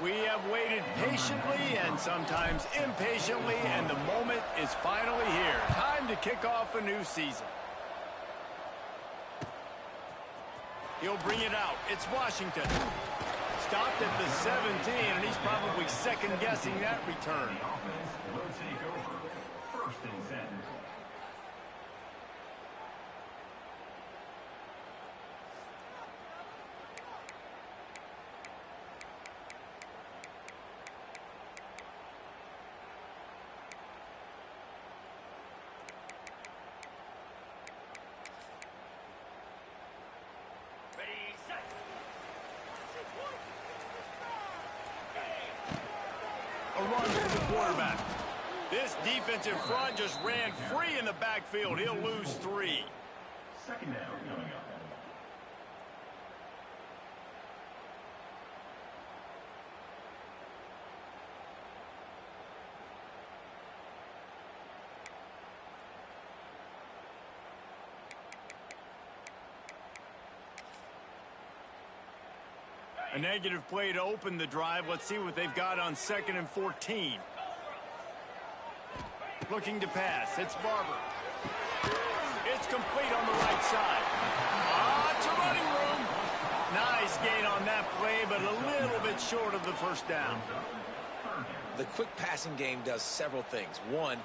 We have waited patiently and sometimes impatiently, and the moment is finally here. Time to kick off a new season. He'll bring it out. It's Washington. Stopped at the 17, and he's probably second-guessing that return. Will take over. First and 10. A run for the quarterback. This defensive front just ran free in the backfield. He'll lose 3. Second down coming up. A negative play to open the drive. Let's see what they've got on 2nd and 14. Looking to pass. It's Barber. It's complete on the right side. It's a running room. Nice gain on that play, but a little bit short of the first down. The quick passing game does several things. One,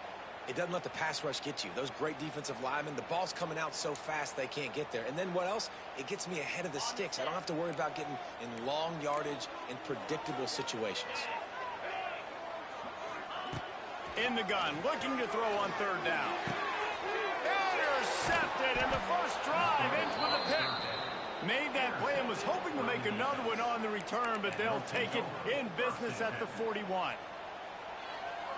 it doesn't let the pass rush get you. Those great defensive linemen, the ball's coming out so fast they can't get there. And then what else? It gets me ahead of the sticks. I don't have to worry about getting in long yardage and predictable situations. In the gun, looking to throw on 3rd down. Intercepted, and the first drive ends with a pick. Made that play and was hoping to make another one on the return, but they'll take it in business at the 41. All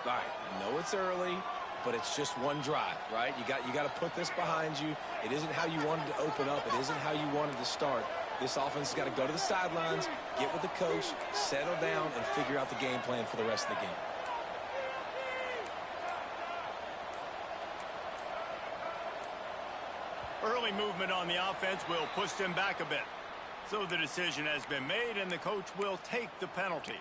right, I know it's early, but it's just one drive, right? You got to put this behind you. It isn't how you wanted to open up. It isn't how you wanted to start. This offense has got to go to the sidelines, get with the coach, settle down, and figure out the game plan for the rest of the game. Early movement on the offense will push them back a bit. So the decision has been made, and the coach will take the penalty.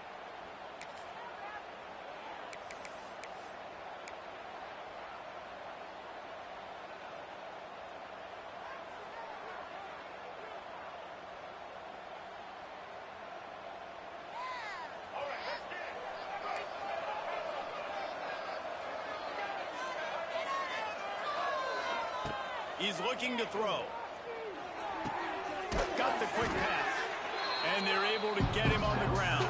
He's looking to throw. Got the quick pass. And they're able to get him on the ground.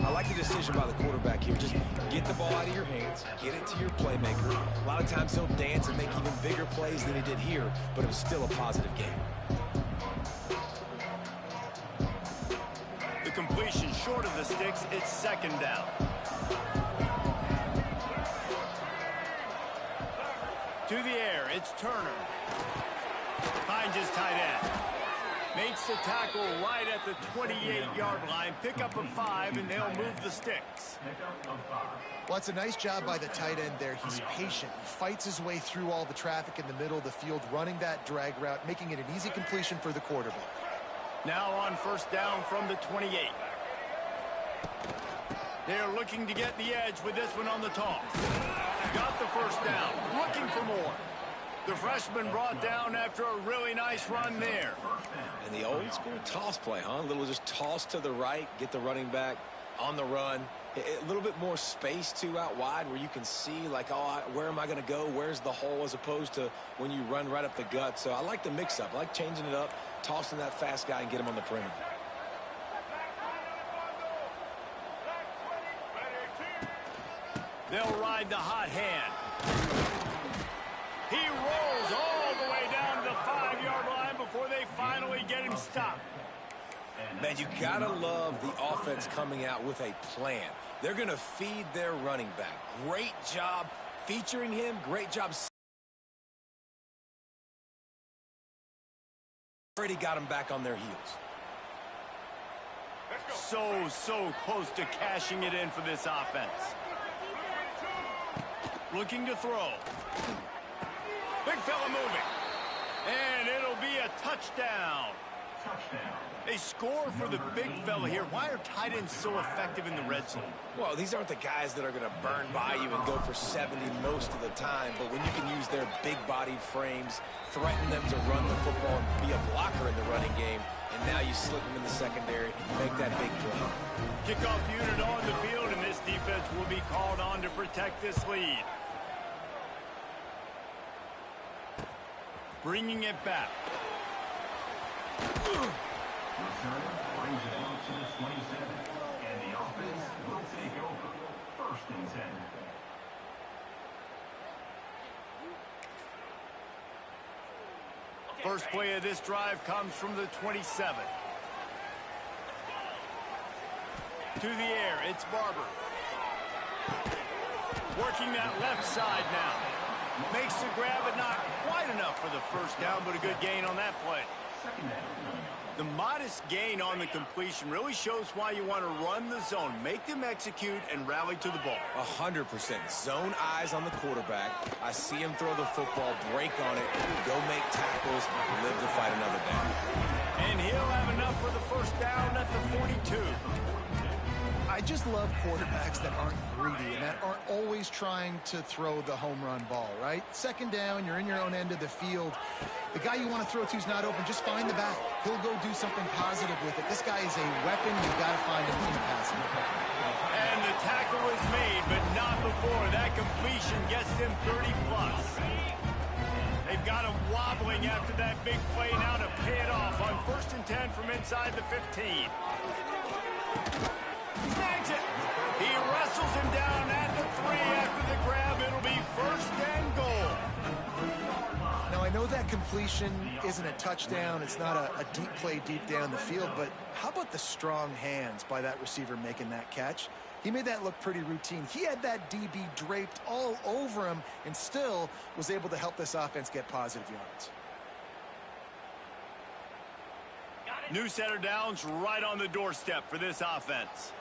I like the decision by the quarterback here. Just get the ball out of your hands, get it to your playmaker. A lot of times he'll dance and make even bigger plays than he did here, but it was still a positive game. The completion short of the sticks. It's 2nd down. To the air, it's Turner. Finds his tight end. Makes the tackle right at the 28-yard line. Pick up of 5, and they'll move the sticks. Well, it's a nice job by the tight end there. He's patient. He fights his way through all the traffic in the middle of the field, running that drag route, making it an easy completion for the quarterback. Now on 1st down from the 28. They're looking to get the edge with this one on the toss. Got the 1st down. Looking for more. The freshman brought down after a really nice run there. And the old school toss play, huh? A little just toss to the right, get the running back on the run. A little bit more space, too, out wide where you can see, like, oh, where am I going to go? Where's the hole? As opposed to when you run right up the gut. So I like the mix-up. I like changing it up, tossing that fast guy and get him on the perimeter. They'll ride the hot hand. He rolls all the way down to the 5-yard line before they finally get him stopped. Man, you gotta love the offense coming out with a plan. They're gonna feed their running back. Great job featuring him. Great job. Already got him back on their heels. So close to cashing it in for this offense. Looking to throw. Big fella moving. And it'll be a touchdown. Touchdown. They score for the big fella here. Why are tight ends so effective in the red zone? Well, these aren't the guys that are going to burn by you and go for 70 most of the time, but when you can use their big-bodied frames, threaten them to run the football and be a blocker in the running game, and now you slip them in the secondary, make that big play. Kickoff unit on the field, and this defense will be called on to protect this lead. Bringing it back. Return brings it out to the 27, and the offense will take over. 1st and 10. First play of this drive comes from the 27. To the air, it's Barber. Working that left side now. Makes the grab, but not quite enough for the first down, but a good gain on that play. 2nd down. The modest gain on the completion really shows why you want to run the zone. Make them execute and rally to the ball. 100%. Zone eyes on the quarterback. I see him throw the football, break on it, go make tackles, live to fight another down. And he'll have enough for the first down at the 42. I just love quarterbacks that aren't greedy and that aren't always trying to throw the home run ball, right? 2nd down, you're in your own end of the field. The guy you want to throw to is not open. Just find the back. He'll go do something positive with it. This guy is a weapon. You've got to find him in the passing. And the tackle is made, but not before. That completion gets them 30+. They've got him wobbling after that big play now to pay it off on 1st and 10 from inside the 15. Snags it. He wrestles him down at the 3 after the grab. It'll be 1st and goal. Now, I know that completion isn't a touchdown. It's not a deep play deep down the field, but how about the strong hands by that receiver making that catch? He made that look pretty routine. He had that DB draped all over him and still was able to help this offense get positive yards. New setter downs right on the doorstep for this offense.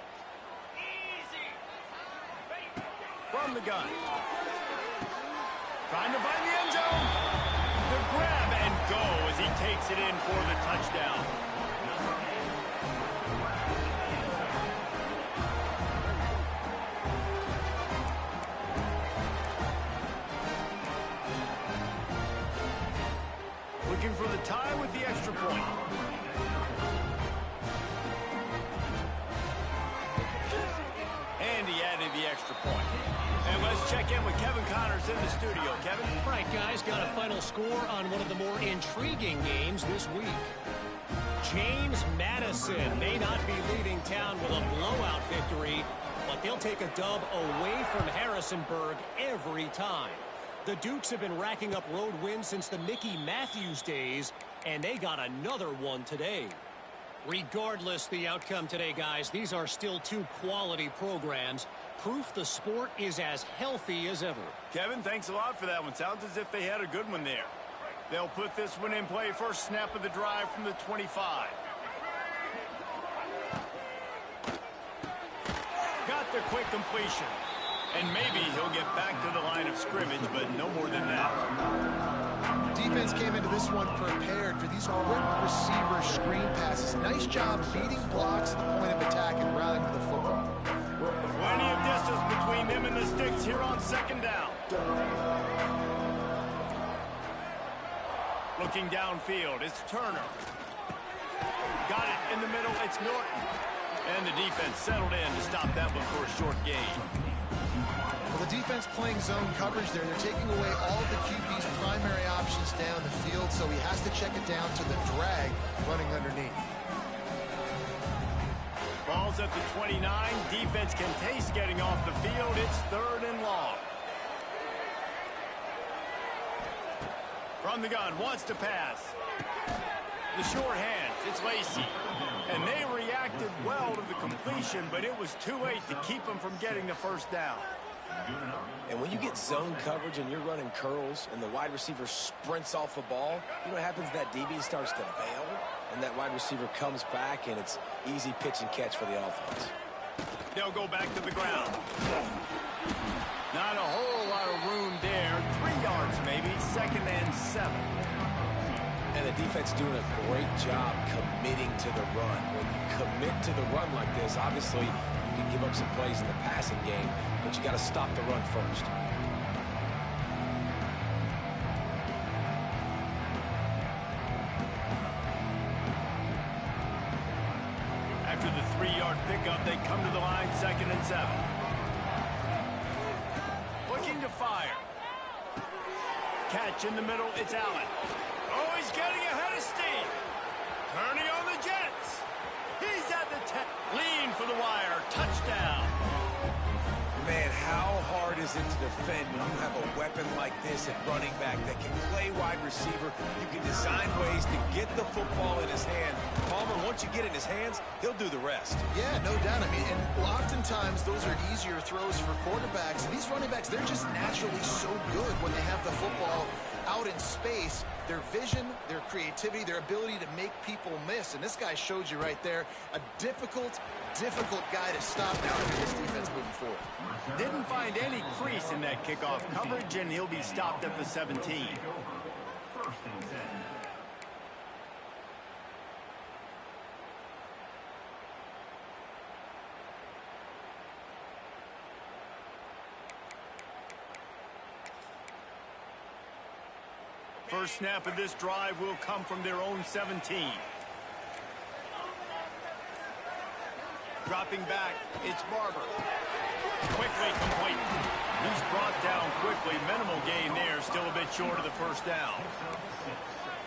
From the gun. Trying to find the end zone. The grab and go as he takes it in for the touchdown. Looking for the tie with the extra point. And he added the extra point. And let's check in with Kevin Connors in the studio. Kevin? All right, guys, got a final score on one of the more intriguing games this week. James Madison may not be leading town with a blowout victory, but they'll take a dub away from Harrisonburg every time. The Dukes have been racking up road wins since the Mickey Matthews days, and they got another one today. Regardless the outcome today, guys, these are still two quality programs. Proof the sport is as healthy as ever. Kevin, thanks a lot for that one. Sounds as if they had a good one there. They'll put this one in play. First snap of the drive from the 25. Got the quick completion. And maybe he'll get back to the line of scrimmage, but no more than that. Defense came into this one prepared for these quick receiver screen passes. Nice job beating blocks at the point of attack and rallying to the football. Plenty of distance between them and the sticks here on 2nd down. Looking downfield, it's Turner. Got it in the middle, it's Norton. And the defense settled in to stop that one for a short gain. Well, the defense playing zone coverage there. They're taking away all the QB's primary options down the field, so he has to check it down to the drag running underneath. Ball's at the 29. Defense can taste getting off the field. It's 3rd and long. From the gun, wants to pass. The short hands, it's Lacey. And they reacted well to the completion, but it was too late to keep them from getting the first down. And when you get zone coverage and you're running curls and the wide receiver sprints off the ball, you know what happens? That DB starts to bail, and that wide receiver comes back, and it's easy pitch and catch for the offense. They'll go back to the ground. Not a whole lot of room there. 3 yards maybe, 2nd and 7. And the defense doing a great job committing to the run. When you commit to the run like this, obviously you can give up some plays in the passing game, but you got to stop the run first. After the 3-yard pickup, they come to the line, 2nd and 7. Looking to fire. Catch in the middle, it's Allen. Oh, he's getting ahead of steam. Turning on the Jets. He's at the 10. Lean for the wire, touchdown. Man, how hard is it to defend when you have a weapon like this at running back that can play wide receiver? You can design ways to get the football in his hand. Palmer, once you get it in his hands, he'll do the rest. Yeah, no doubt. I mean, and oftentimes those are easier throws for quarterbacks. These running backs, they're just naturally so good when they have the football out in space. Their vision, their creativity, their ability to make people miss. And this guy showed you right there, a difficult guy to stop now for this defense moving forward. Didn't find any crease in that kickoff coverage, and he'll be stopped at the 17. 1st and 10. First snap of this drive will come from their own 17. Dropping back, it's Barber. Quickly complete. He's brought down quickly. Minimal gain there, still a bit short of the first down.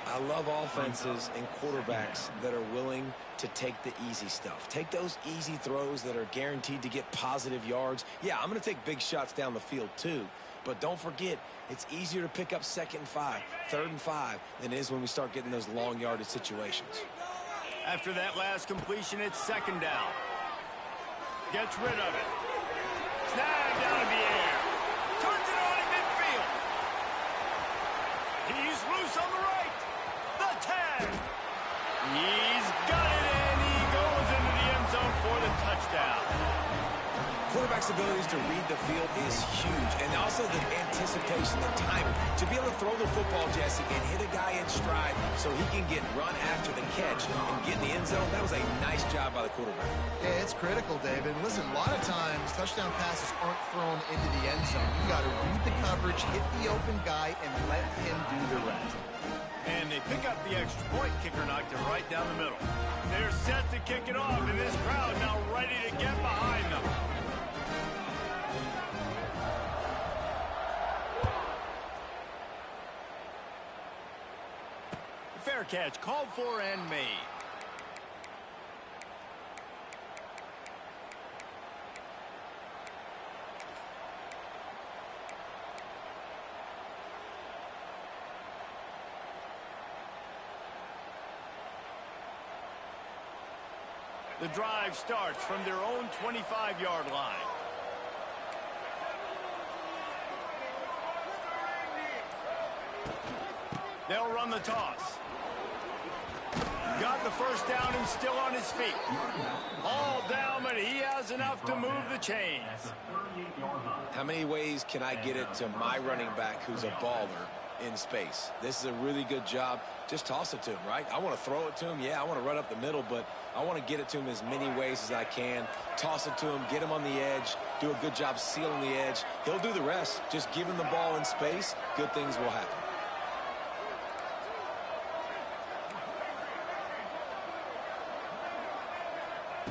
I love offenses and quarterbacks that are willing to take the easy stuff. Take those easy throws that are guaranteed to get positive yards. Yeah, I'm going to take big shots down the field too. But don't forget, it's easier to pick up 2nd and 5, 3rd and 5 than it is when we start getting those long yardage situations. After that last completion, it's 2nd down. Gets rid of it. Snagged out of the air. Turns it on in midfield. He's loose on the right. The tag. He's got it, and he goes into the end zone for the touchdown. Quarterback's abilities to read the field is huge, and also the anticipation, the timing. To be able to throw the football, Jesse, and hit a guy in stride so he can get run after the catch and get in the end zone, that was a nice job by the quarterback. Yeah, it's critical, David. Listen, a lot of times touchdown passes aren't thrown into the end zone. You got to read the coverage, hit the open guy, and let him do the rest. And they pick up the extra point. Kicker knocked it right down the middle. They're set to kick it off, and this crowd now ready to get behind them. Fair catch called for and made. The drive starts from their own 25-yard line. They'll run the toss. Got the first down and still on his feet. All down, but he has enough to move the chains. How many ways can I get it to my running back who's a baller in space? This is a really good job. Just toss it to him, right? I want to throw it to him. Yeah, I want to run up the middle, but I want to get it to him as many ways as I can. Toss it to him, get him on the edge, do a good job sealing the edge. He'll do the rest. Just give him the ball in space, good things will happen.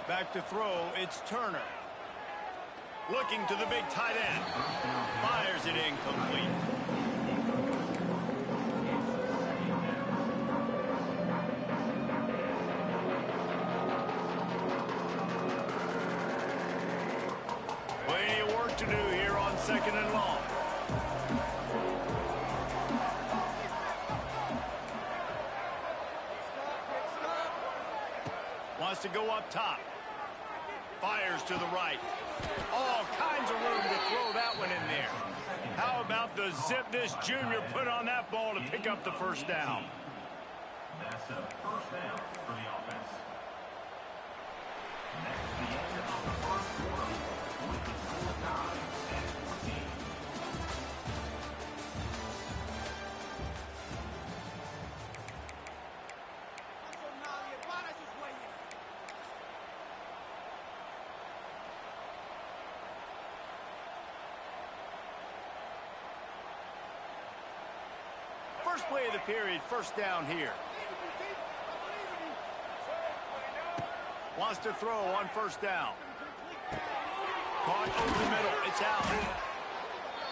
Back to throw, it's Turner. Looking to the big tight end. Fires it incomplete. Plenty of work to do here on 2nd and long. Wants to go up top. Fires to the right. All kinds of room to throw that one in there. How about the zip this junior put on that ball to pick up the first down? That's a first down for the offense. Next, the end of the first quarter with the score tied at 14. First play of the period, first down here. Wants to throw on first down. Caught over the middle. It's Allen.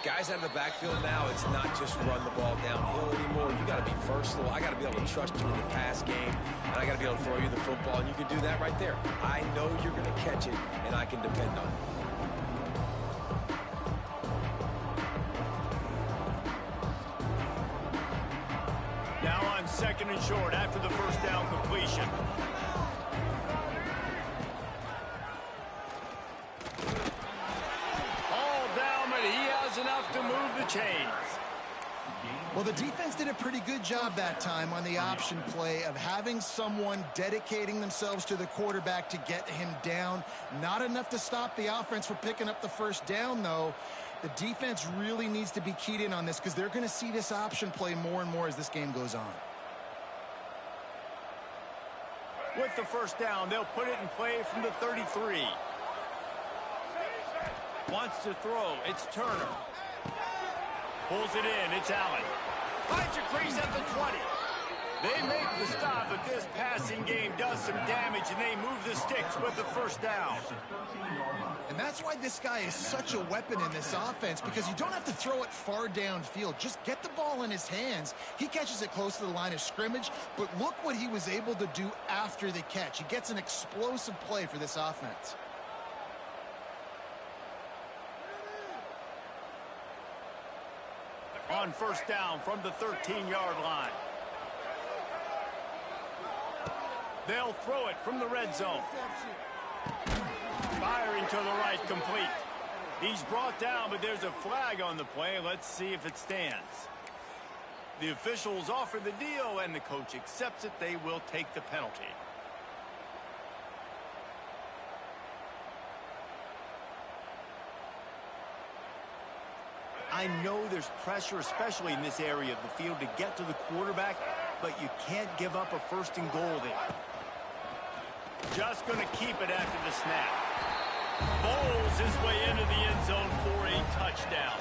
Guys out of the backfield now, it's not just run the ball downhill anymore. You got to be versatile. I got to be able to trust you in the pass game, and I got to be able to throw you the football, and you can do that right there. I know you're going to catch it, and I can depend on it. Now on second and short after the first down completion. All down, but he has enough to move the chains. Well, the defense did a pretty good job that time on the option play of having someone dedicating themselves to the quarterback to get him down. Not enough to stop the offense from picking up the first down, though. The defense really needs to be keyed in on this because they're going to see this option play more and more as this game goes on. With the first down, they'll put it in play from the 33. Wants to throw. It's Turner. Pulls it in. It's Allen. Finds a crease at the 20. They make the stop, but this passing game does some damage, and they move the sticks with the first down. And that's why this guy is such a weapon in this offense, because you don't have to throw it far downfield. Just get the ball in his hands. He catches it close to the line of scrimmage, but look what he was able to do after the catch. He gets an explosive play for this offense. On first down from the 13-yard line. They'll throw it from the red zone. Firing to the right, complete. He's brought down, but there's a flag on the play. Let's see if it stands. The officials offer the deal, and the coach accepts it. They will take the penalty. I know there's pressure, especially in this area of the field, to get to the quarterback, but you can't give up a first and goal there. Just going to keep it after the snap. Bowls his way into the end zone for a touchdown.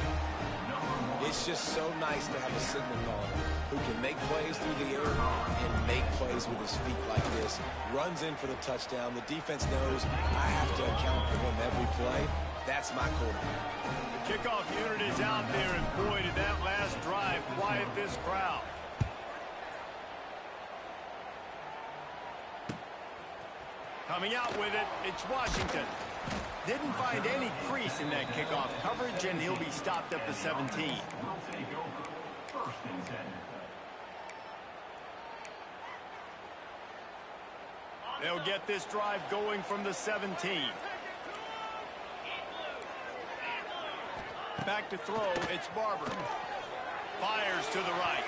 It's just so nice to have a signal caller who can make plays through the air and make plays with his feet like this. Runs in for the touchdown. The defense knows I have to account for him every play. That's my quarterback. The kickoff unit is out there, and boy, did that last drive quiet this crowd. Coming out with it, it's Washington. Didn't find any crease in that kickoff coverage, and he'll be stopped at the 17. They'll get this drive going from the 17. Back to throw, it's Barber. Fires to the right.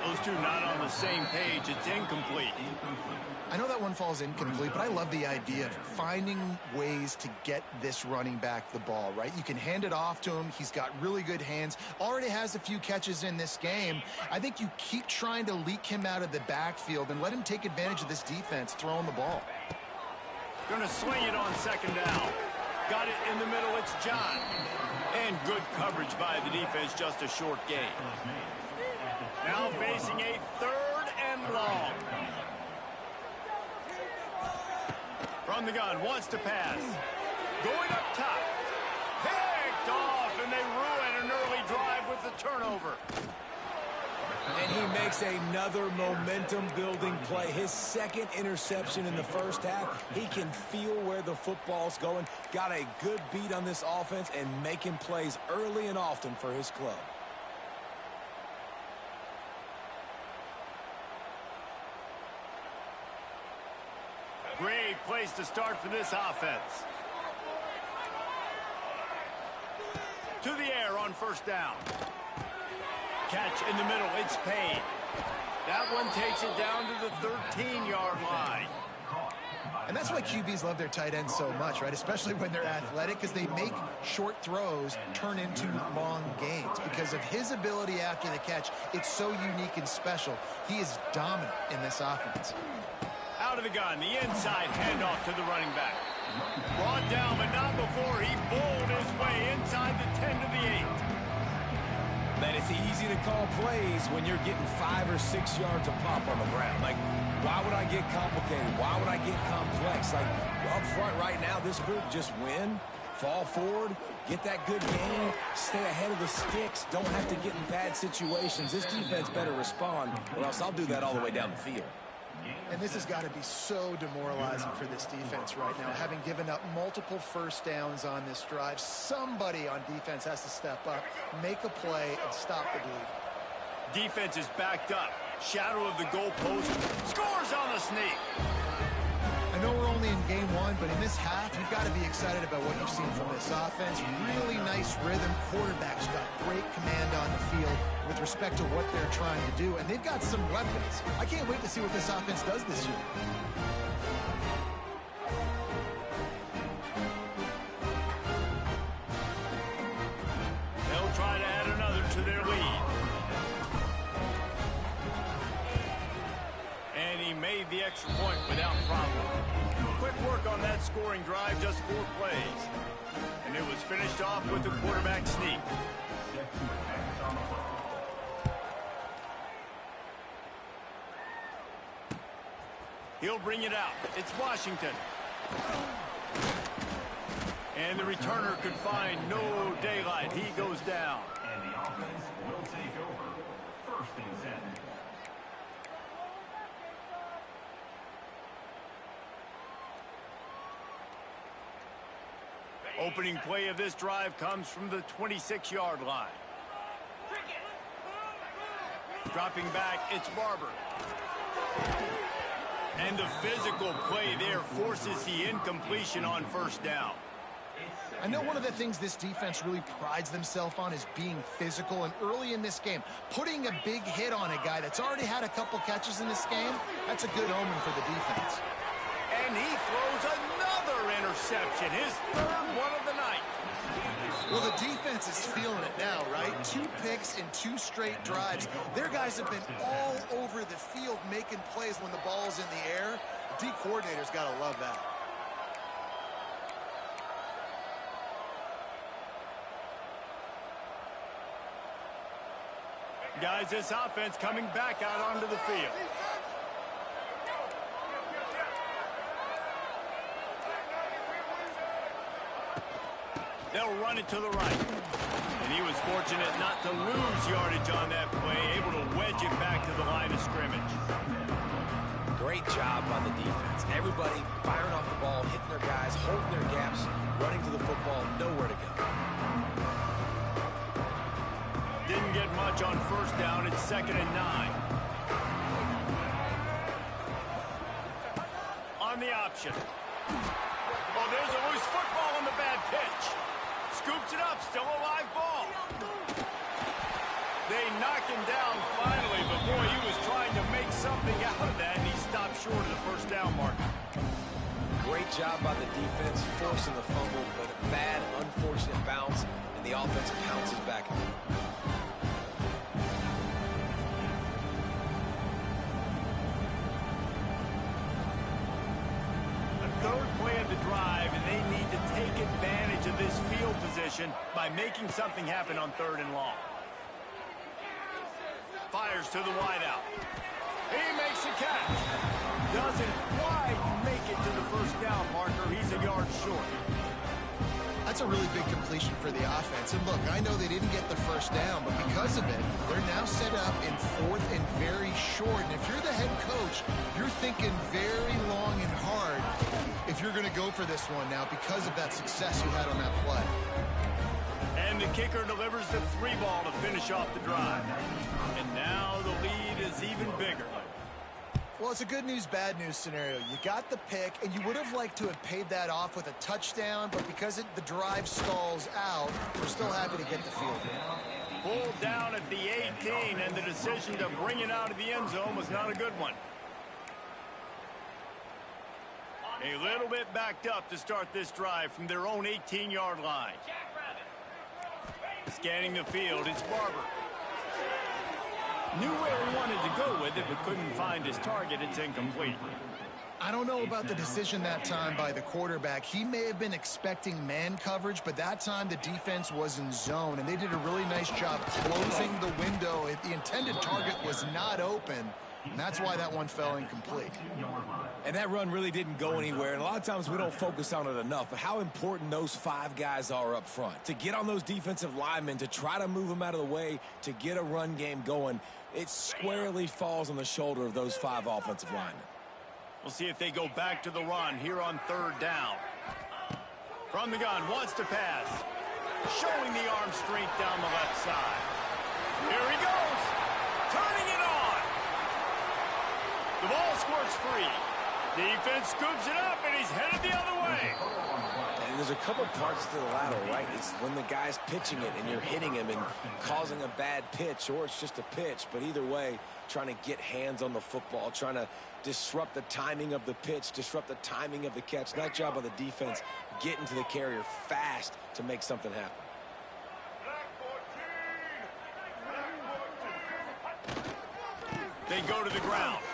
Those two not on the same page. It's incomplete. I know that one falls incomplete, but I love the idea of finding ways to get this running back the ball, right? You can hand it off to him. He's got really good hands. Already has a few catches in this game. I think you keep trying to leak him out of the backfield and let him take advantage of this defense throwing the ball. Going to swing it on second down. Got it in the middle. It's John. And good coverage by the defense, just a short gain. Now facing a third and long. From the gun, wants to pass. Going up top. Picked off, and they ruin an early drive with the turnover. And he makes another momentum-building play. His second interception in the first half. He can feel where the football's going. Got a good beat on this offense and making plays early and often for his club. Great place to start for this offense. To the air on first down. Catch in the middle, it's Payne. That one takes it down to the 13-yard line. And that's why QBs love their tight ends so much, right? Especially when they're athletic, because they make short throws turn into long gains. Because of his ability after the catch, it's so unique and special. He is dominant in this offense. Out of the gun, the inside handoff to the running back. Brought down, but not before he bowled his way inside the 10 to the 8. Man, it's easy to call plays when you're getting 5 or 6 yards of pop on the ground. Like, why would I get complicated? Why would I get complex? Like, up front right now, this group just win, fall forward, get that good gain, stay ahead of the sticks, don't have to get in bad situations. This defense better respond, or else I'll do that all the way down the field. And this has got to be so demoralizing for this defense right now. Having given up multiple first downs on this drive, somebody on defense has to step up, make a play, and stop the bleed. Defense is backed up. Shadow of the goalpost. Scores on the sneak. I know we're only in game one, but in this half, you've got to be excited about what you've seen from this offense. Really nice rhythm. Quarterback's got great command on the field with respect to what they're trying to do, and they've got some weapons. I can't wait to see what this offense does this year. They'll try to add another to their lead. And he made the extra point without problem. Quick work on that scoring drive, just 4 plays. And it was finished off with the quarterback sneak. He'll bring it out. It's Washington. And the returner could find no daylight. He goes down. And the offense will take over. 1st and 10. Opening play of this drive comes from the 26-yard line. Dropping back, it's Barber. And the physical play there forces the incompletion on 1st down. I know one of the things this defense really prides themselves on is being physical, and early in this game, putting a big hit on a guy that's already had a couple catches in this game, that's a good omen for the defense. And he throws another interception, his 3rd one of the night. Well, the defense is feeling it now, right? 2 picks in 2 straight drives. Their guys have been all over the field making plays when the ball's in the air. D coordinator's got to love that. Guys, this offense coming back out onto the field. They'll run it to the right. And he was fortunate not to lose yardage on that play, able to wedge it back to the line of scrimmage. Great job by the defense. Everybody firing off the ball, hitting their guys, holding their gaps, running to the football, nowhere to go. Didn't get much on 1st down. It's 2nd and 9. On the option. Oh, there's a loose football on the bad pitch. Scoops it up, still a live ball. They knock him down finally, but boy, he was trying to make something out of that, and he stopped short of the 1st down marker. Great job by the defense, forcing the fumble, but a bad, unfortunate bounce, and the offense pounces back. Third play of the drive, and they need to take advantage of this field position by making something happen on 3rd and long. Fires to the wideout. He makes a catch. Doesn't quite make it to the 1st down marker. He's a yard short. That's a really big completion for the offense. And look, I know they didn't get the 1st down, but because of it, they're now set up in 4th and very short. And if you're the head coach, you're thinking very long and hard if you're going to go for this one now because of that success you had on that play. And the kicker delivers the 3 ball to finish off the drive. And now the lead is even bigger. Well, it's a good news, bad news scenario. You got the pick, and you would have liked to have paid that off with a touchdown, but because the drive stalls out, we're still happy to get the field goal. Pulled down at the 18, and the decision to bring it out of the end zone was not a good one. A little bit backed up to start this drive from their own 18-yard line. Scanning the field, it's Barber. Knew where he wanted to go with it, but couldn't find his target. It's incomplete. I don't know about the decision that time by the quarterback. He may have been expecting man coverage, but that time the defense was in zone, and they did a really nice job closing the window. The intended target was not open, and that's why that one fell incomplete. And that run really didn't go anywhere, and a lot of times we don't focus on it enough, but how important those 5 guys are up front. To get on those defensive linemen, to try to move them out of the way, to get a run game going, it squarely falls on the shoulder of those 5 offensive linemen. We'll see if they go back to the run here on 3rd down. From the gun, wants to pass. Showing the arm strength down the left side. Here he goes. Turning it on. The ball squirts free. Defense scoops it up, and he's headed the other way. And there's a couple parts to the lateral, right? It's when the guy's pitching it and you're hitting him and causing a bad pitch, or it's just a pitch. But either way, trying to get hands on the football, trying to disrupt the timing of the pitch, disrupt the timing of the catch. Nice job on the defense getting to the carrier fast to make something happen. They go to the ground.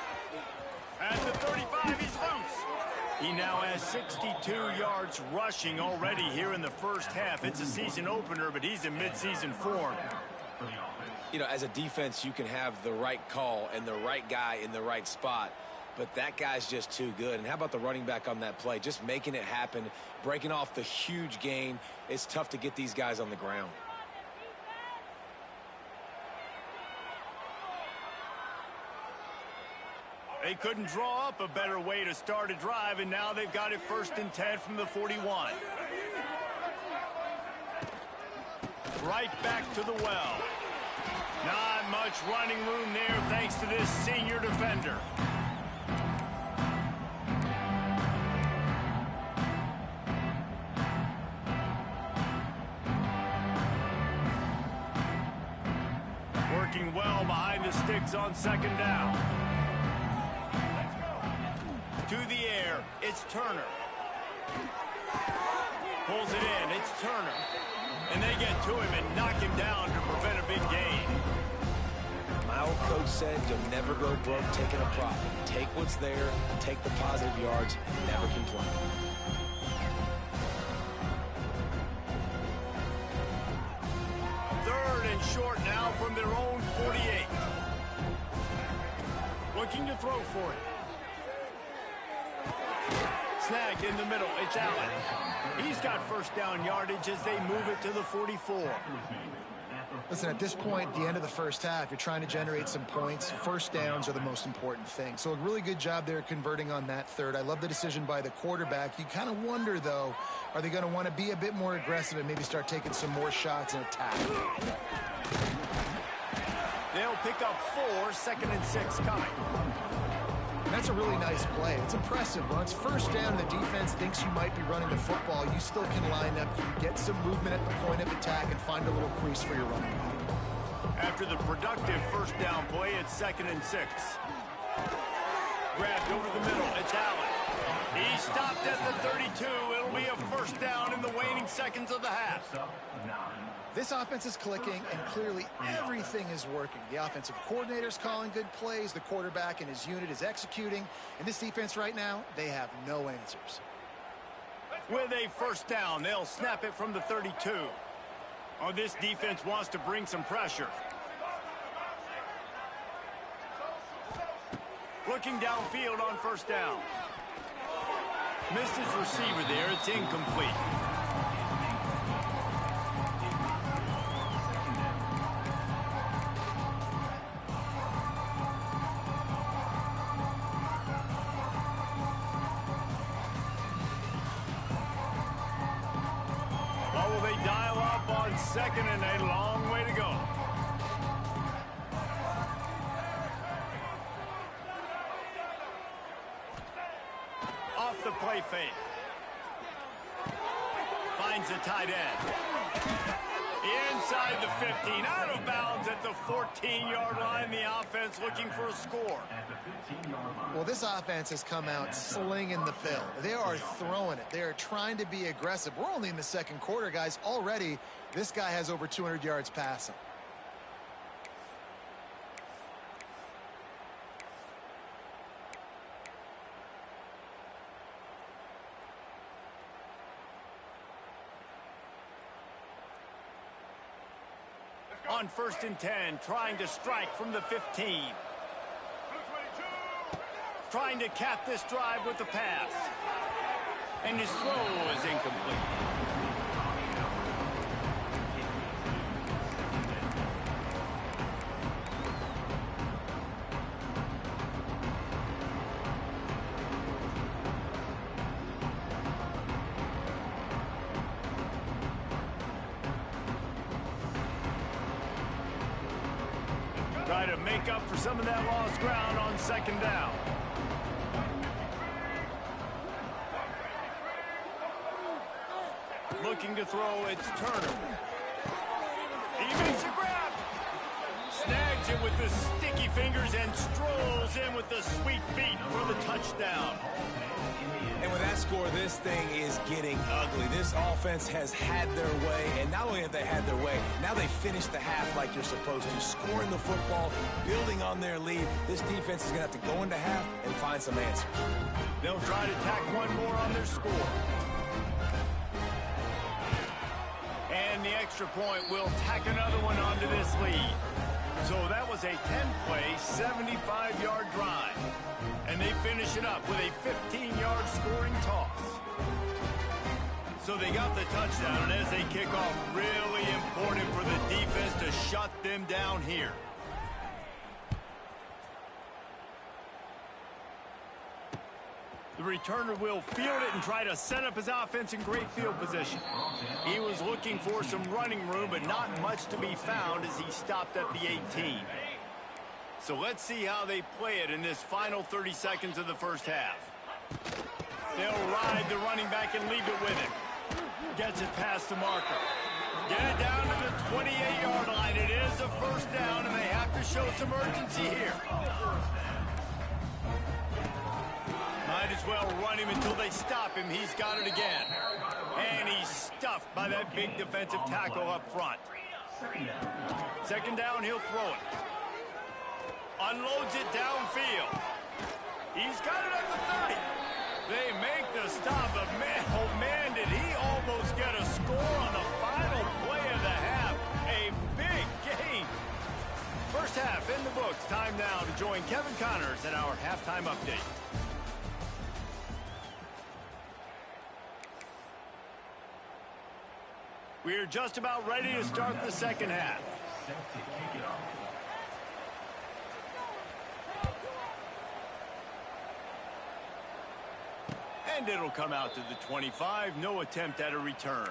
At the 35, he's loose. He now has 62 yards rushing already here in the first half. It's a season opener, but he's in midseason form. You know, as a defense, you can have the right call and the right guy in the right spot, but that guy's just too good. And how about the running back on that play? Just making it happen, breaking off the huge gain. It's tough to get these guys on the ground. They couldn't draw up a better way to start a drive, and now they've got it 1st and 10 from the 41. Right back to the well. Not much running room there thanks to this senior defender. Working well behind the sticks on 2nd down. To the air, it's Turner. Pulls it in, it's Turner. And they get to him and knock him down to prevent a big gain. My old coach said you'll never go broke taking a profit. Take what's there, take the positive yards, and never complain. Third and short now from their own 48. Looking to throw for it. Snagged in the middle. It's Allen. He's got 1st down yardage as they move it to the 44. Listen, at this point, the end of the first half, you're trying to generate some points. 1st downs are the most important thing. So a really good job there converting on that 3rd. I love the decision by the quarterback. You kind of wonder, though, are they going to want to be a bit more aggressive and maybe start taking some more shots and attack? They'll pick up 4, 2nd and 6 coming. That's a really nice play. It's impressive. When it's 1st down and the defense thinks you might be running the football, you still can line up, you can get some movement at the point of attack and find a little crease for your running back. After the productive 1st down play, it's 2nd and 6. Grabbed over the middle, it's Allen. He stopped at the 32. It'll be a 1st down in the waning seconds of the half. This offense is clicking, and clearly everything is working. The offensive coordinator's calling good plays. The quarterback and his unit is executing. And this defense right now, they have no answers. With a 1st down, they'll snap it from the 32. Oh, this defense wants to bring some pressure. Looking downfield on 1st down. Missed his receiver there. It's incomplete. Will they dial up on 2nd and a long way to go? Off the play fake. Finds a tight end. Inside the 15, out of bounds at the 14-yard line. The offense looking for a score. Well, this offense has come out slinging the pill. They are throwing it. They are trying to be aggressive. We're only in the 2nd quarter, guys. Already, this guy has over 200 yards passing. on 1st and 10, trying to strike from the 15. Trying to cap this drive with the pass. And his throw is incomplete. Try to make up for some of that lost ground on 2nd down. Looking to throw, it's Turner. He makes a grab. Snags it with the sticky fingers and strolls in with the sweet feet for the touchdown. And with that score, this thing is getting ugly. This offense has had their way, and not only have they had their way, now they finish the half like you're supposed to, scoring the football, building on their lead. This defense is going to have to go into half and find some answers. They'll try to tack one more on their score. And the extra point will tack another one onto this lead. So that was a 10-play, 75-yard drive. And they finish it up with a 15-yard scoring toss. So they got the touchdown, and as they kick off, really important for the defense to shut them down here. The returner will field it and try to set up his offense in great field position. He was looking for some running room, but not much to be found as he stopped at the 18. So let's see how they play it in this final 30 seconds of the first half. They'll ride the running back and leave it with him. Gets it past the marker. Get it down to the 28-yard line. It is a 1st down, and they have to show some urgency here. Might as well run him until they stop him. He's got it again. And he's stuffed by that big defensive tackle up front. 2nd down, he'll throw it. Unloads it downfield. He's got it at the 30. They make the stop, but man, oh man, did he almost get a score on the final play of the half. A big game. First half in the books. Time now to join Kevin Connors in our halftime update. We're just about ready to start the second half. And it'll come out to the 25. No attempt at a return.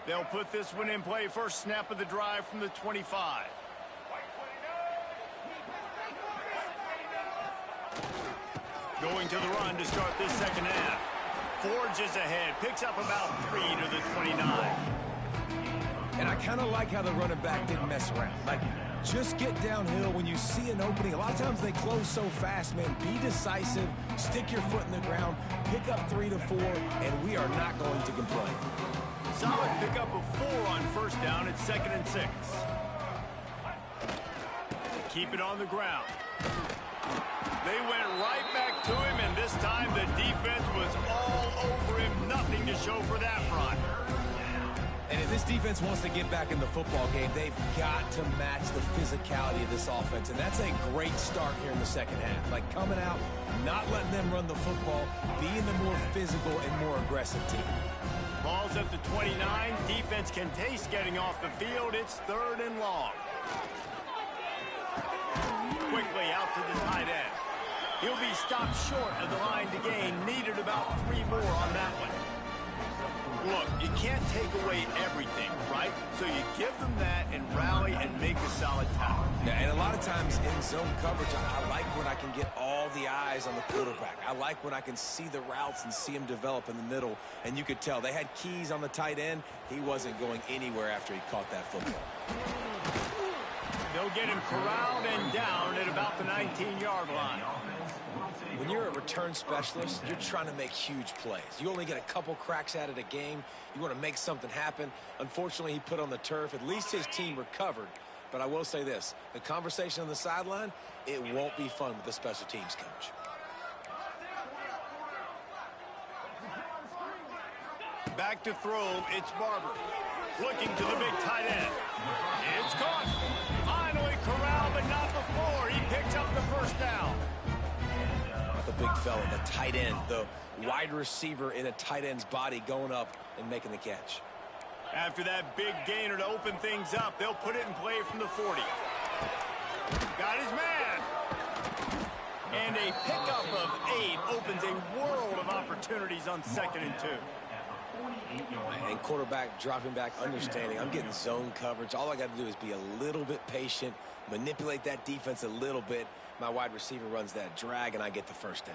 They'll put this one in play. First snap of the drive from the 25. Going to the run to start this second half. Forges ahead, picks up about 3 to the 29. And I kind of like how the running back didn't mess around. Like, just get downhill when you see an opening. A lot of times they close so fast, man. Be decisive, stick your foot in the ground, pick up 3 to 4, and we are not going to complain. Solid pickup of 4 on 1st down. It's 2nd and 6. Keep it on the ground. They went right back to him, and this time the defense was all over him. Nothing to show for that run. And if this defense wants to get back in the football game, they've got to match the physicality of this offense. And that's a great start here in the second half. Like, coming out, not letting them run the football, being the more physical and more aggressive team. Ball's at the 29. Defense can taste getting off the field. It's 3rd and long. Quickly out to the tight end. He'll be stopped short of the line to gain. Needed about 3 more on that one. Look, you can't take away everything, right? So you give them that and rally and make a solid tackle. Yeah, and a lot of times in zone coverage, I like when I can get all the eyes on the quarterback. I like when I can see the routes and see him develop in the middle. And you could tell they had keys on the tight end. He wasn't going anywhere after he caught that football. They'll get him corralled and down at about the 19-yard line. When you're a return specialist, you're trying to make huge plays. You only get a couple cracks at it a game. You want to make something happen. Unfortunately, he put on the turf. At least his team recovered, But I will say this, the conversation on the sideline, it won't be fun with the special teams coach. Back to throw, it's Barber. Looking to the big tight end. It's caught. Finally corralled, but not before. He picks up the first down. The big fella, the tight end, the wide receiver in a tight end's body going up and making the catch. After that big gainer to open things up, they'll put it in play from the 40. Got his man. And a pickup of 8 opens a world of opportunities on 2nd and 2. And quarterback dropping back, understanding I'm getting zone coverage. All I got to do is be a little bit patient, manipulate that defense a little bit. My wide receiver runs that drag, and I get the first down.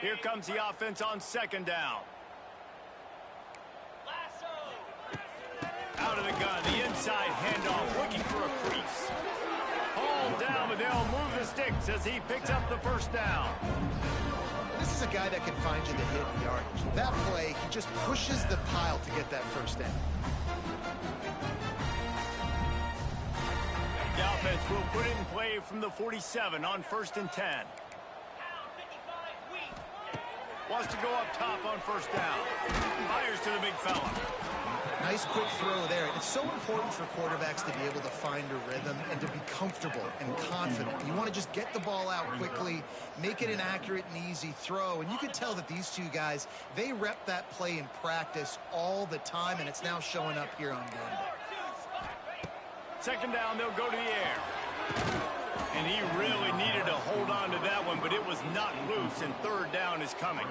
Here comes the offense on 2nd down. Out of the gun, the inside handoff, looking for a crease. Hauled down, but they'll move the sticks as he picks up the first down. This is a guy that can find you the hit and yardage. That play, he just pushes the pile to get that first down. The offense will put it in play from the 47 on 1st and 10. Wants to go up top on 1st down. Fires to the big fella. Nice quick throw there. It's so important for quarterbacks to be able to find a rhythm and to be comfortable and confident. You want to just get the ball out quickly, make it an accurate and easy throw. And you can tell that these two guys, they rep that play in practice all the time, and it's now showing up here on game day. 2nd down, they'll go to the air. And he really needed to hold on to that one, but it was not loose, and 3rd down is coming.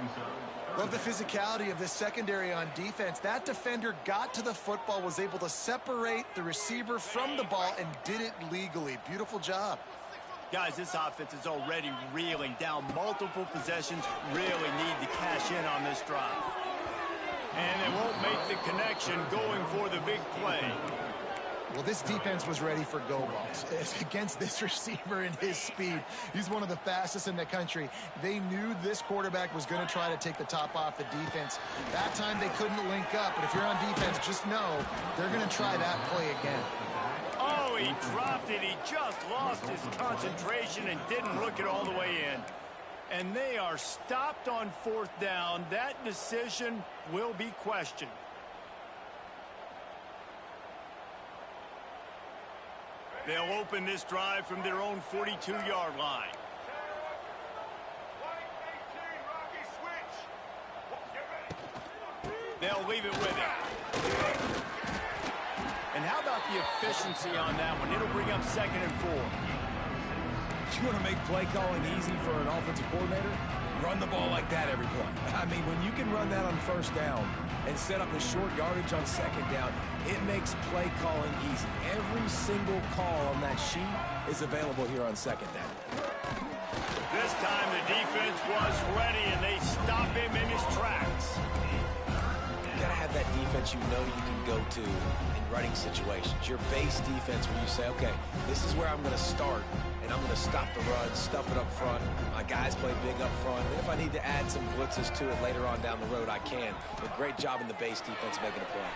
Love the physicality of this secondary on defense. That defender got to the football, was able to separate the receiver from the ball, and did it legally. Beautiful job. Guys, this offense is already reeling down multiple possessions. Really need to cash in on this drive. And they won't make the connection going for the big play. Well, this defense was ready for go balls. Against this receiver and his speed, he's one of the fastest in the country. They knew this quarterback was going to try to take the top off the defense. That time they couldn't link up, but if you're on defense, just know they're going to try that play again. Oh, he dropped it. He just lost his concentration and didn't look it all the way in. And they are stopped on 4th down. That decision will be questioned. They'll open this drive from their own 42-yard line. They'll leave it with him. And how about the efficiency on that one? It'll bring up 2nd and 4. You want to make play calling easy for an offensive coordinator? Run the ball like that every play. I mean, when you can run that on 1st down and set up a short yardage on 2nd down, it makes play calling easy. Every single call on that sheet is available here on 2nd down. This time the defense was ready, and they stop him in his tracks. You got to have that defense you know you can go to in running situations. Your base defense where you say, okay, this is where I'm going to start, and I'm going to stop the run, stuff it up front. My guys play big up front. And if I need to add some blitzes to it later on down the road, I can. But great job in the base defense making a play.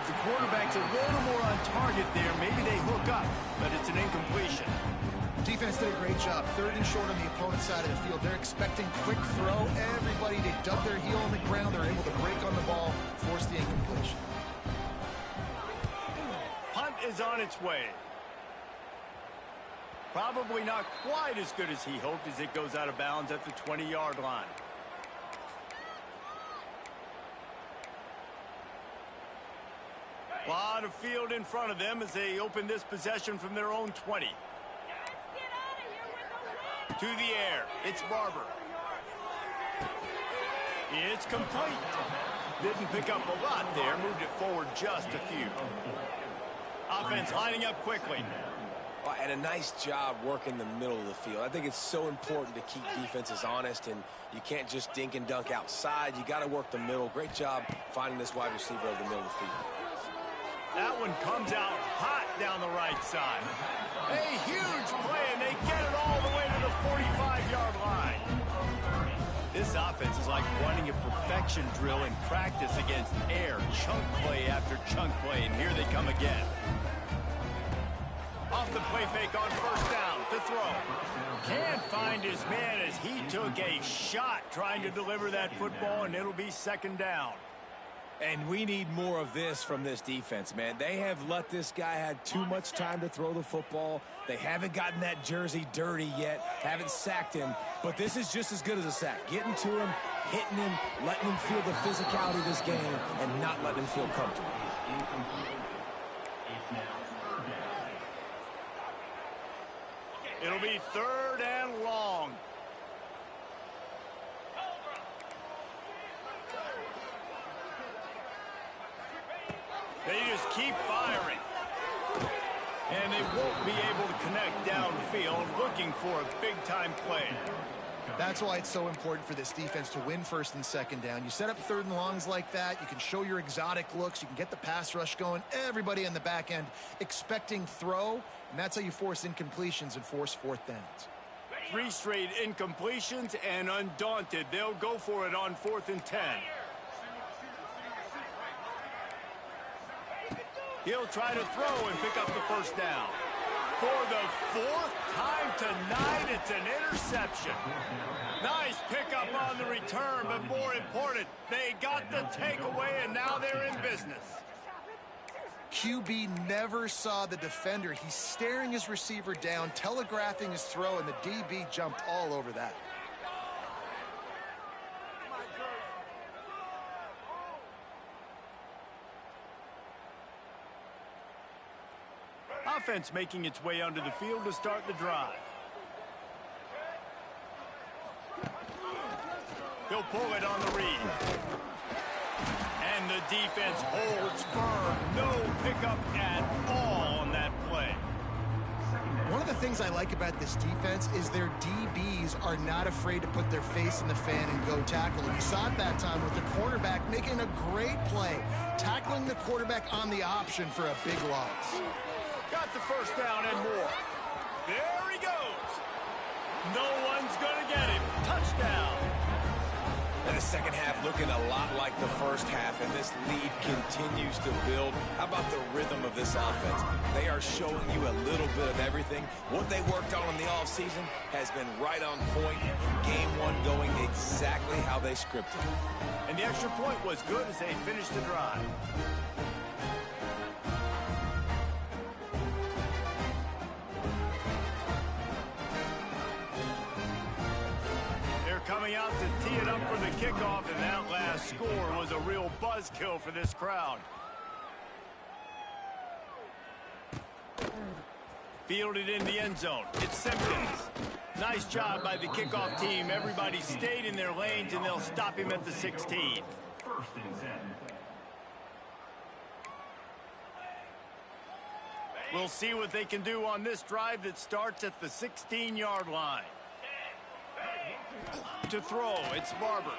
If the quarterback's a little more on target there, maybe they hook up, but it's an incompletion. Defense did a great job. 3rd and short on the opponent's side of the field. They're expecting quick throw. Everybody, they dug their heel on the ground. They're able to break on the ball, force the incompletion. Punt is on its way. Probably not quite as good as he hoped as it goes out of bounds at the 20-yard line. A lot of field in front of them as they open this possession from their own 20. To the air, it's Barber. It's complete. Didn't pick up a lot there, moved it forward just a few. Offense lining up quickly. Well, and a nice job working the middle of the field. I think it's so important to keep defenses honest, and you can't just dink and dunk outside. You got to work the middle. Great job finding this wide receiver over the middle of the field. That one comes out hot down the right side. A huge play, and they get it all the way to the 45-yard line. This This offense is like running a perfection drill in practice against air. Chunk play after chunk play, and here they come again. Off the play fake on first down to throw. Can't find his man as he took a shot trying to deliver that football, and it'll be second down. And we need more of this from this defense, man. They have let this guy have too much time to throw the football. They haven't gotten that jersey dirty yet, haven't sacked him. But this is just as good as a sack. Getting to him, hitting him, letting him feel the physicality of this game, and not letting him feel comfortable. It'll be third and long. They just keep firing. And they won't be able to connect downfield, looking for a big-time play. That's why it's so important for this defense to win first and second down. You set up third and longs like that, you can show your exotic looks, you can get the pass rush going, everybody in the back end expecting throw, and that's how you force incompletions and force fourth downs. 3 straight incompletions, and undaunted, they'll go for it on 4th and 10. He'll try to throw and pick up the first down. For the 4th time tonight, it's an interception. Nice pickup on the return, but more important, they got the takeaway, and now they're in business. QB never saw the defender. He's staring his receiver down, telegraphing his throw, and the DB jumped all over that. Offense making its way onto the field to start the drive. He'll pull it on the read. And the defense holds firm. No pickup at all on that play. One of the things I like about this defense is their DBs are not afraid to put their face in the fan and go tackle. And you saw it that time with the cornerback making a great play, tackling the quarterback on the option for a big loss. Got the first down and more. There he goes. No one's going to get him. Touchdown. And the second half looking a lot like the first half, and this lead continues to build. How about the rhythm of this offense? They are showing you a little bit of everything. What they worked on in the offseason has been right on point. Game one going exactly how they scripted. And the extra point was good as they finished the drive. Coming out to tee it up for the kickoff, and that last score was a real buzzkill for this crowd. Fielded in the end zone. It's Simpkins. Nice job by the kickoff team. Everybody stayed in their lanes, and they'll stop him at the 16. First and 10. We'll see what they can do on this drive that starts at the 16-yard line. To throw, it's Barber.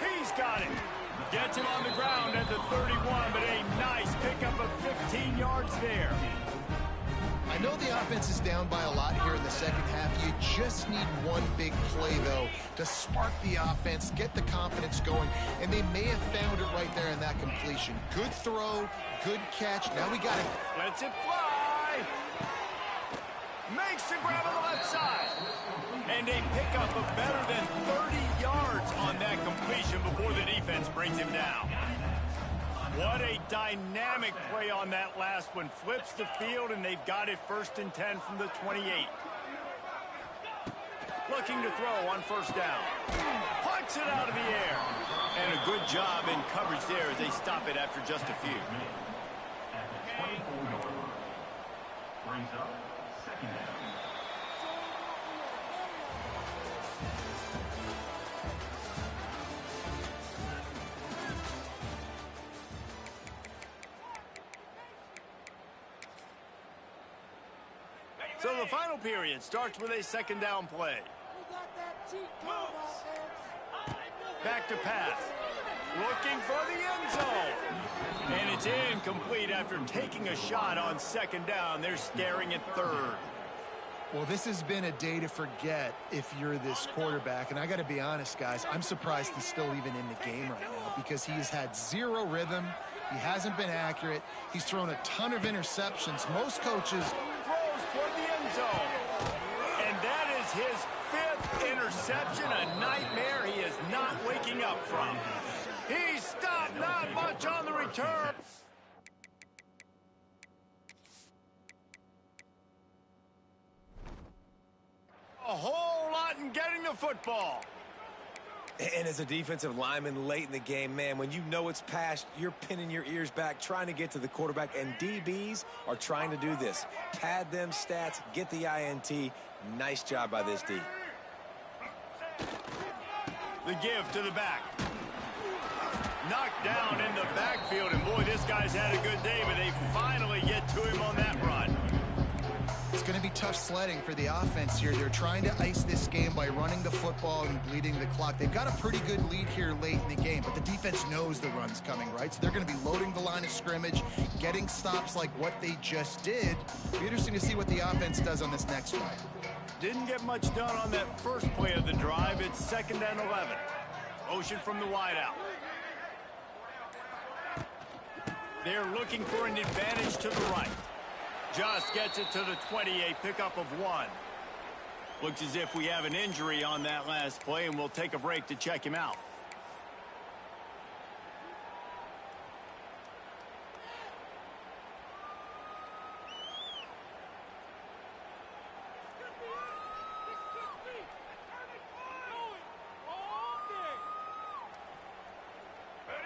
He's got it. Gets him on the ground at the 31, but a nice pickup of 15 yards there. I know the offense is down by a lot here in the second half. You just need one big play, though, to spark the offense, get the confidence going, and they may have found it right there in that completion. Good throw, good catch. Now we got it. Lets it fly. Makes the grab on the left side. And a pickup of better than 30 yards on that completion before the defense brings him down. What a dynamic play on that last one. Flips the field, and they've got it first and 10 from the 28. Looking to throw on first down. Punts it out of the air. And a good job in coverage there as they stop it after just a few. At the 24-yard line. Brings up second down. So the final period starts with a second down play. Back to pass. Looking for the end zone. And it's incomplete after taking a shot on second down. They're staring at third. Well, this has been a day to forget if you're this quarterback. And I got to be honest, guys, I'm surprised he's still even in the game right now because he has had zero rhythm. He hasn't been accurate. He's thrown a ton of interceptions. Most coaches Throws toward the end zone. And that is his 5th interception, a nightmare he is not waking up from. He stopped, not much on the return. A whole lot in getting the football. And as a defensive lineman late in the game, man, when you know it's past, you're pinning your ears back, trying to get to the quarterback, and DBs are trying to do this. Pad them stats, get the INT. Nice job by this D. The give to the back. Knocked down in the backfield, and boy, this guy's had a good day, but they finally get to him on that run. It's going to be tough sledding for the offense here. They're trying to ice this game by running the football and bleeding the clock. They've got a pretty good lead here late in the game, but the defense knows the run's coming, right? So they're going to be loading the line of scrimmage, getting stops like what they just did. It'll be interesting to see what the offense does on this next drive. Didn't get much done on that first play of the drive. It's 2nd and 11. Motion from the wideout. They're looking for an advantage to the right. Just gets it to the 28, pickup of 1. Looks as if we have an injury on that last play, and we'll take a break to check him out.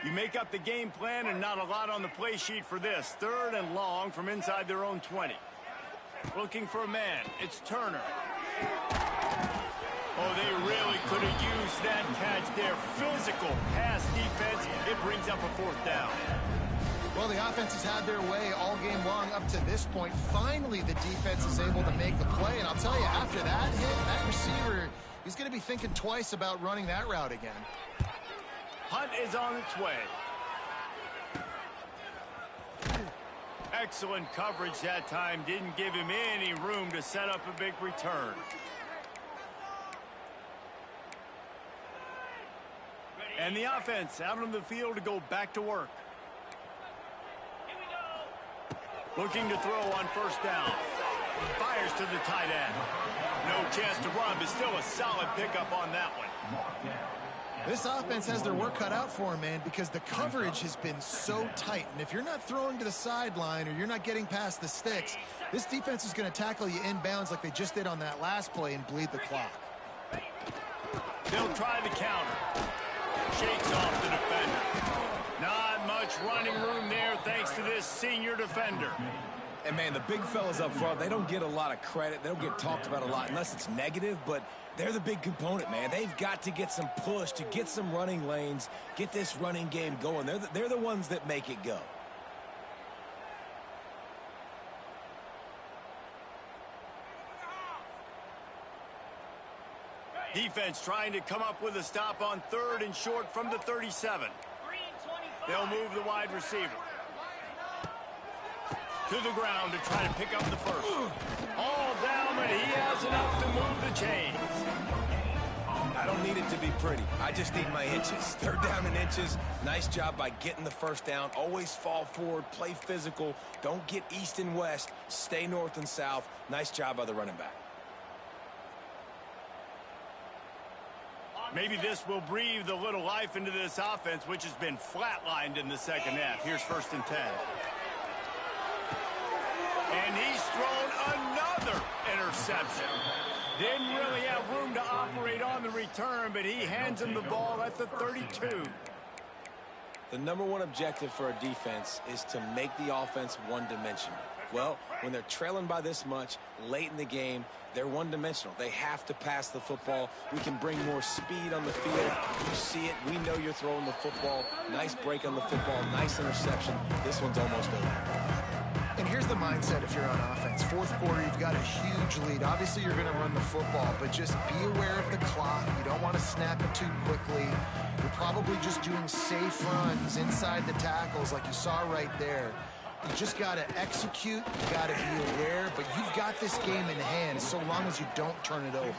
You make up the game plan and not a lot on the play sheet for this. 3rd and long from inside their own 20. Looking for a man. It's Turner. Oh, they really could have used that catch there. Physical pass defense. It brings up a 4th down. Well, the offense has had their way all game long up to this point. Finally, the defense is able to make the play. And I'll tell you, after that hit, that receiver, he's going to be thinking twice about running that route again. Hunt is on its way. Excellent coverage that time. Didn't give him any room to set up a big return. And the offense out on the field to go back to work. Looking to throw on 1st down. Fires to the tight end. No chance to run, but still a solid pickup on that one. This offense has their work cut out for them, man, because the coverage has been so tight. And if you're not throwing to the sideline or you're not getting past the sticks, this defense is going to tackle you inbounds like they just did on that last play and bleed the clock. They'll try the counter. Shakes off the defender. Not much running room there thanks to this senior defender. And, man, the big fellas up front, they don't get a lot of credit. They don't get talked about a lot unless it's negative, but they're the big component, man. They've got to get some push to get some running lanes, get this running game going. They're the ones that make it go. Defense trying to come up with a stop on 3rd and short from the 37. They'll move the wide receiver to the ground to try to pick up the 1st. All down, but he has enough to move the chains. I don't need it to be pretty. I just need my inches. 3rd down and inches. Nice job by getting the 1st down. Always fall forward, play physical. Don't get east and west. Stay north and south. Nice job by the running back. Maybe this will breathe a little life into this offense, which has been flatlined in the 2nd half. Here's 1st and 10. And he's thrown another interception. Didn't really have room to operate on the return, but he hands him the ball at the 32. The #1 objective for a defense is to make the offense one-dimensional. Well, when they're trailing by this much late in the game, they're one-dimensional. They have to pass the football. We can bring more speed on the field. You see it. We know you're throwing the football. Nice break on the football. Nice interception. This one's almost over. And here's the mindset if you're on offense. 4th quarter, you've got a huge lead. Obviously, you're going to run the football, but just be aware of the clock. You don't want to snap it too quickly. You're probably just doing safe runs inside the tackles like you saw right there. You just got to execute. You got to be aware. But you've got this game in hand so long as you don't turn it over.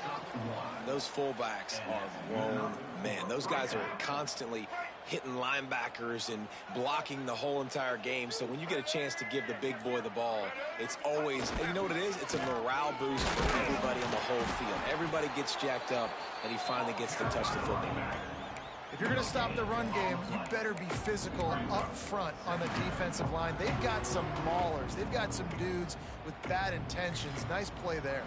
Those fullbacks are grown men. Those guys are constantly hitting linebackers and blocking the whole entire game. So when you get a chance to give the big boy the ball, it's always, and you know what it is? It's a morale boost for everybody in the whole field. Everybody gets jacked up, and he finally gets to touch the football. If you're going to stop the run game, you better be physical up front on the defensive line. They've got some maulers. They've got some dudes with bad intentions. Nice play there.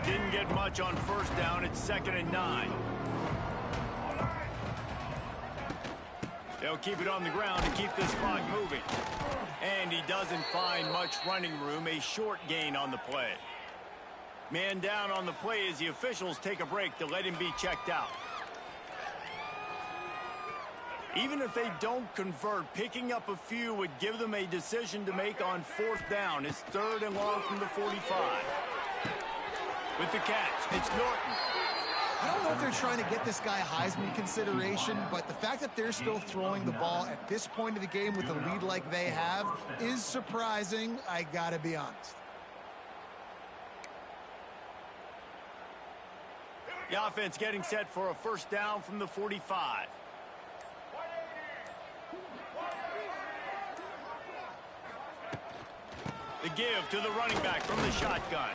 Didn't get much on first down. It's 2nd and 9. They'll keep it on the ground to keep this clock moving. And he doesn't find much running room. A short gain on the play. Man down on the play as the officials take a break to let him be checked out. Even if they don't convert, picking up a few would give them a decision to make on 4th down. It's 3rd and long from the 45. With the catch, it's Norton. I don't know if they're trying to get this guy Heisman consideration, but the fact that they're still throwing the ball at this point of the game with a lead like they have is surprising, I gotta be honest. The offense getting set for a 1st down from the 45. The give to the running back from the shotgun.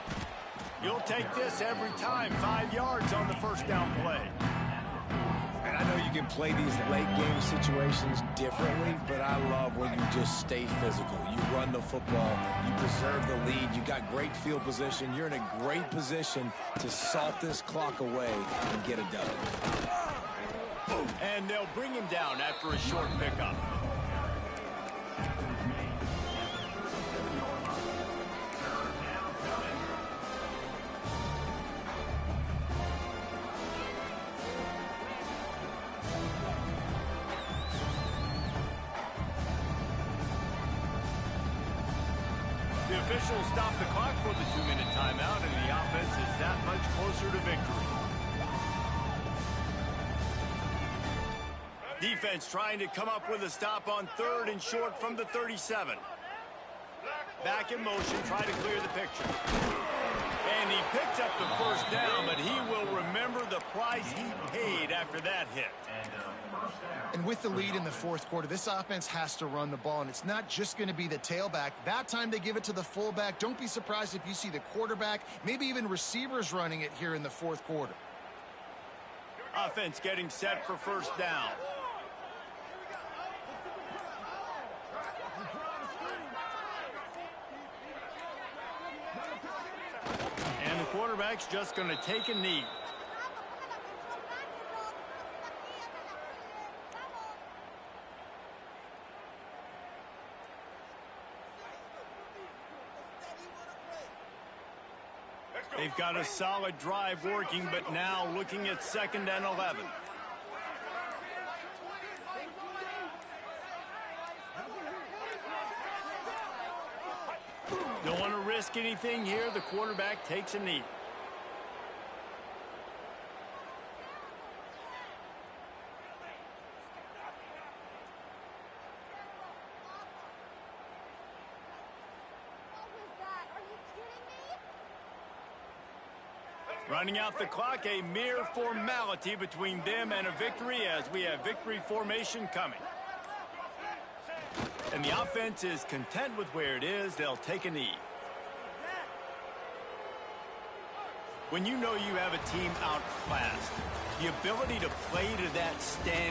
You'll take this every time. 5 yards on the 1st down play. And I know you can play these late game situations differently, but I love when you just stay physical. You run the football, you preserve the lead, you got great field position. You're in a great position to salt this clock away and get a dub. And they'll bring him down after a short pickup. The officials stop the clock for the 2-minute timeout, and the offense is that much closer to victory. Defense trying to come up with a stop on 3rd and short from the 37. Back in motion, trying to clear the picture. And he picks up the 1st down, but he will remember the price he paid after that hit. And with the lead in the 4th quarter, this offense has to run the ball, and it's not just going to be the tailback. That time they give it to the fullback. Don't be surprised if you see the quarterback, maybe even receivers running it here in the 4th quarter. Offense getting set for 1st down. And the quarterback's just going to take a knee. They've got a solid drive working, but now looking at 2nd and 11. Don't want to risk anything here. The quarterback takes a knee. Running out the clock, a mere formality between them and a victory as we have victory formation coming. And the offense is content with where it is. They'll take a knee. When you know you have a team outclassed, the ability to play to that standard